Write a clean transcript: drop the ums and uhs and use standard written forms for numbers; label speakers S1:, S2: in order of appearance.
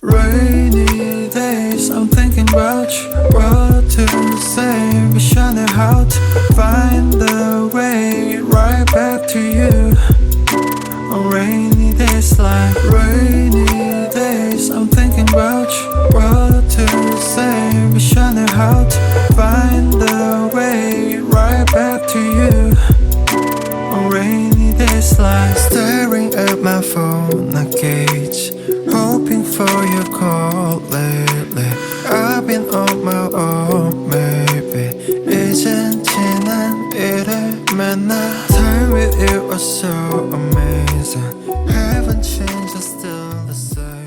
S1: Rainy days, I'm thinking about you. What to say, wish I knew how to find the way right back to you. On rainy days like rainy days, I'm thinking about you. What to say, wish I knew how to find the way right back to you. On rainy days like staring at my phone, I gauge, hoping for your call lately. I've been on my own, maybe 이젠 지난 일을 만나. Time with you was so amazing. Haven't changed, I'm still the same.